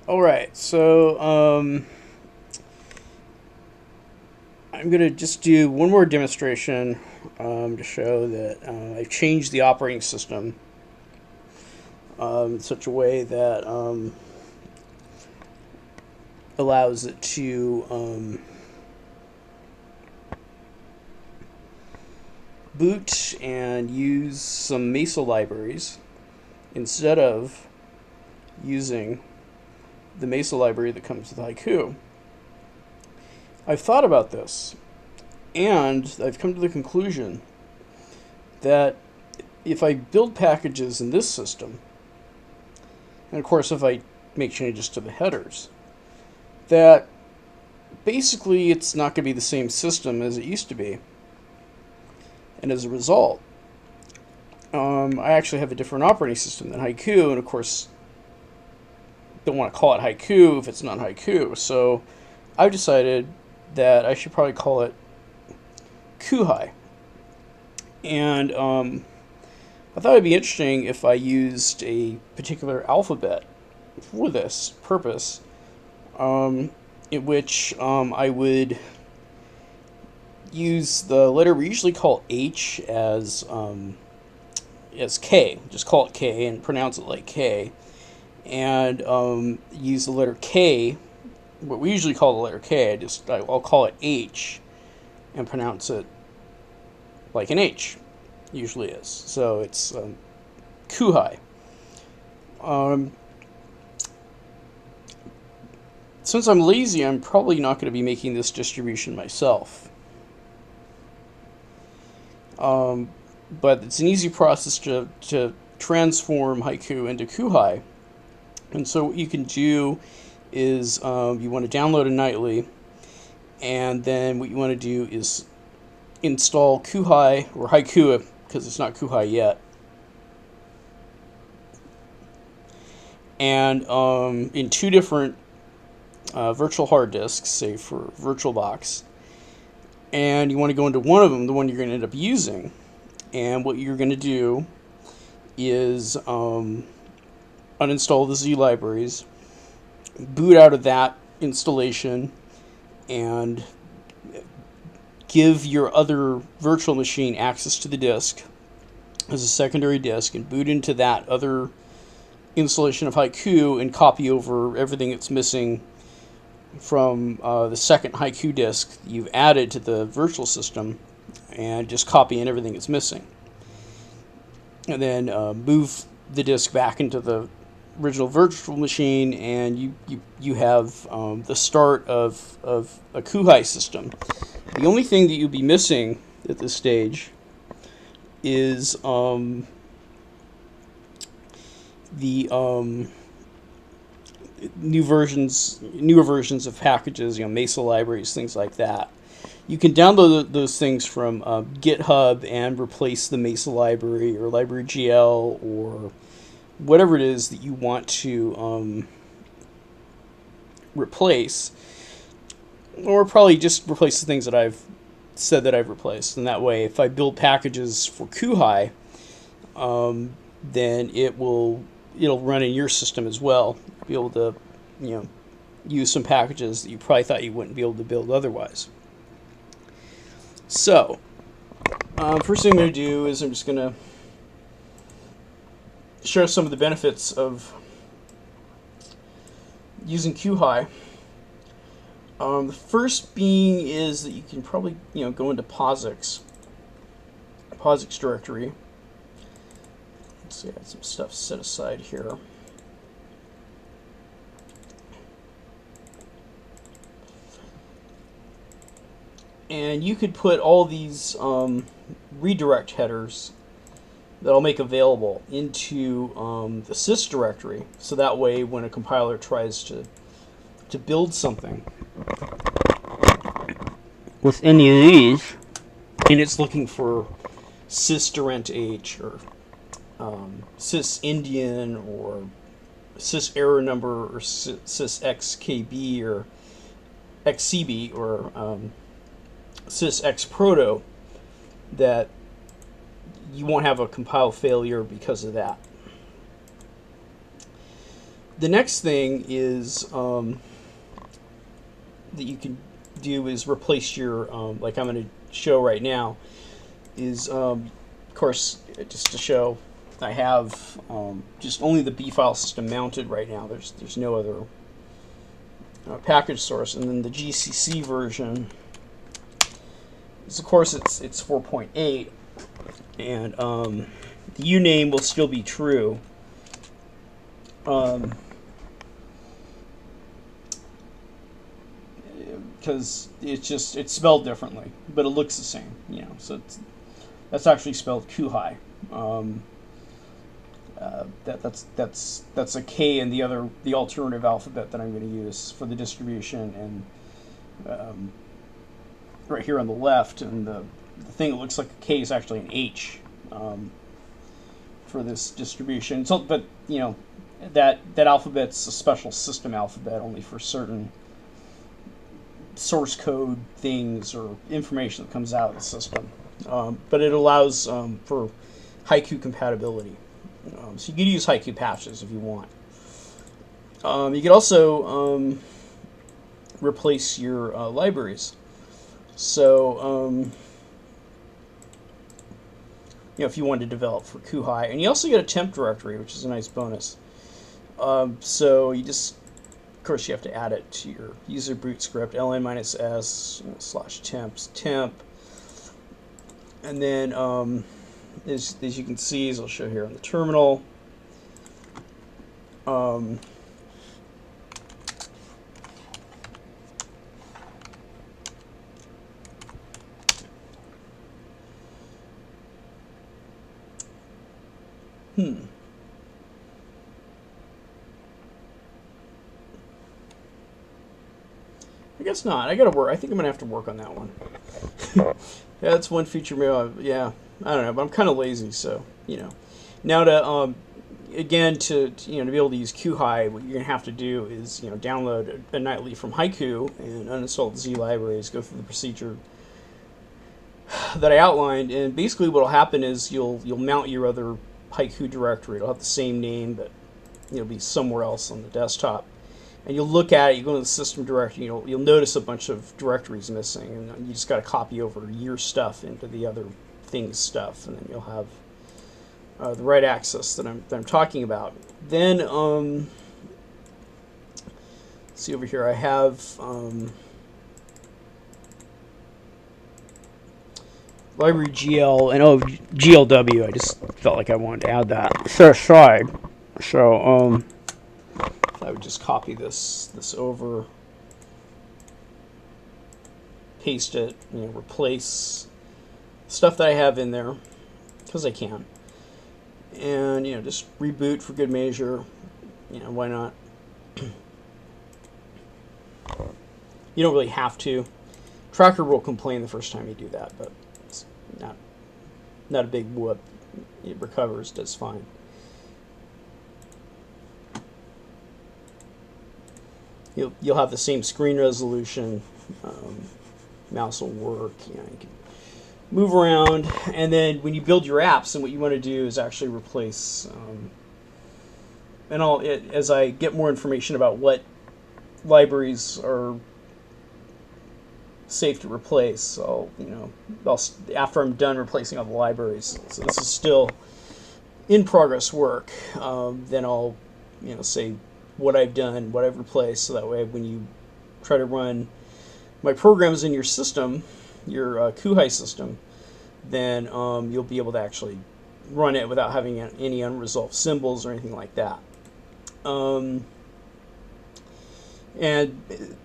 All right, so I'm gonna just do one more demonstration to show that I've changed the operating system in such a way that allows it to boot and use some Mesa libraries instead of using the Mesa library that comes with Haiku. I've thought about this, and I've come to the conclusion that if I build packages in this system, and of course if I make changes to the headers, that basically it's not going to be the same system as it used to be. And as a result, I actually have a different operating system than Haiku, and of course don't want to call it Haiku if it's not Haiku. So I've decided that I should probably call it Kuhai. And I thought it'd be interesting if I used a particular alphabet for this purpose, in which I would use the letter we usually call H as K. Just call it K and pronounce it like K. And use the letter K, what we usually call the letter K, I'll call it H and pronounce it like an H usually is. So it's Kuhai. Since I'm lazy, I'm probably not going to be making this distribution myself. But it's an easy process to transform Haiku into Kuhai. And so what you can do is you want to download a nightly, and then what you want to do is install Kuhai, or Haiku, because it's not Kuhai yet. And in two different virtual hard disks, say for VirtualBox, and you want to go into one of them, the one you're going to end up using. And what you're going to do is uninstall the Z libraries, boot out of that installation, and give your other virtual machine access to the disk as a secondary disk, and boot into that other installation of Haiku and copy over everything that's missing from the second Haiku disk you've added to the virtual system, and just copy in everything that's missing. And then move the disk back into the original virtual machine, and you have the start of a Kuhai system. The only thing that you'll be missing at this stage is the newer versions of packages, Mesa libraries, things like that. You can download those things from GitHub and replace the Mesa library or library GL or whatever it is that you want to replace, or probably just replace the things that I've said that I've replaced. And that way, if I build packages for Kuhai, then it'll run in your system as well. Be able to, use some packages that you probably thought you wouldn't be able to build otherwise. So, first thing I'm going to do is I'm just going to share some of the benefits of using Kuhai. The first being is that you can probably go into POSIX directory. Let's see, I got some stuff set aside here. And you could put all these redirect headers that I'll make available into the sys directory, so that way when a compiler tries to build something with any of these, and it's looking for sysdirent H or sys Indian or sys error number or sys XKB or XCB or sys xproto, that you won't have a compile failure because of that. The next thing is that you can do is replace your, like I'm going to show right now, is, of course, just to show, I have just only the B file system mounted right now. There's no other package source. And then the GCC version is, of course, it's 4.8, and the uname will still be true. Because it's spelled differently, but it looks the same, So that's actually spelled Kuhai. That's a K in the alternative alphabet that I'm going to use for the distribution, and right here on the left, and the thing that looks like a K is actually an H for this distribution. So, but that alphabet's a special system alphabet only for certain source code things or information that comes out of the system. But it allows for Haiku compatibility. So you could use Haiku patches if you want. You could also replace your libraries. So, if you wanted to develop for Kuhai. And you also get a temp directory, which is a nice bonus. So you just, of course, you have to add it to your user boot script, ln-s/temps temp. And then, as you can see, as I'll show here on the terminal, I guess not. I think I'm gonna have to work on that one. Yeah, that's one feature. Yeah, I don't know, but I'm kind of lazy, so Now to again to be able to use Kuhai, what you're gonna have to do is download a nightly from Haiku and uninstall the Z libraries. Go through the procedure that I outlined, and basically what'll happen is you'll mount your other Haiku directory. It'll have the same name, but it'll be somewhere else on the desktop. And you'll look at it, you go to the system directory, you'll notice a bunch of directories missing, and you just got to copy over your stuff into the other thing's stuff, and then you'll have the right access that I'm talking about. Then, see over here, I have library GL and GLW. I just felt like I wanted to add that set aside. So I would just copy this over, paste it, replace stuff that I have in there because I can, and just reboot for good measure. Why not? You don't really have to. Tracker will complain the first time you do that, but it's not a big whoop. It recovers, does fine. You'll have the same screen resolution. Mouse will work. You can move around, and then when you build your apps, and what you want to do is actually replace. As I get more information about what libraries are safe to replace, after I'm done replacing all the libraries. So this is still in progress work. Then I'll say what I've done, what I've replaced, so that way when you try to run my programs in your system, your Kuhai system, then you'll be able to actually run it without having any unresolved symbols or anything like that. And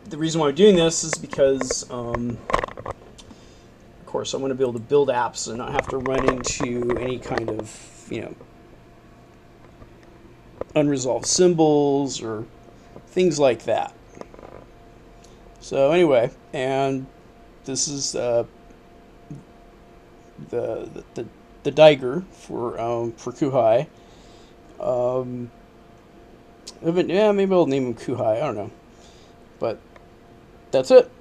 the reason why I'm doing this is because, of course, I want to be able to build apps and not have to run into any kind of, unresolved symbols or things like that. So anyway, and this is the Dagger for Kuhai. Maybe I'll name him Kuhai. I don't know, but that's it.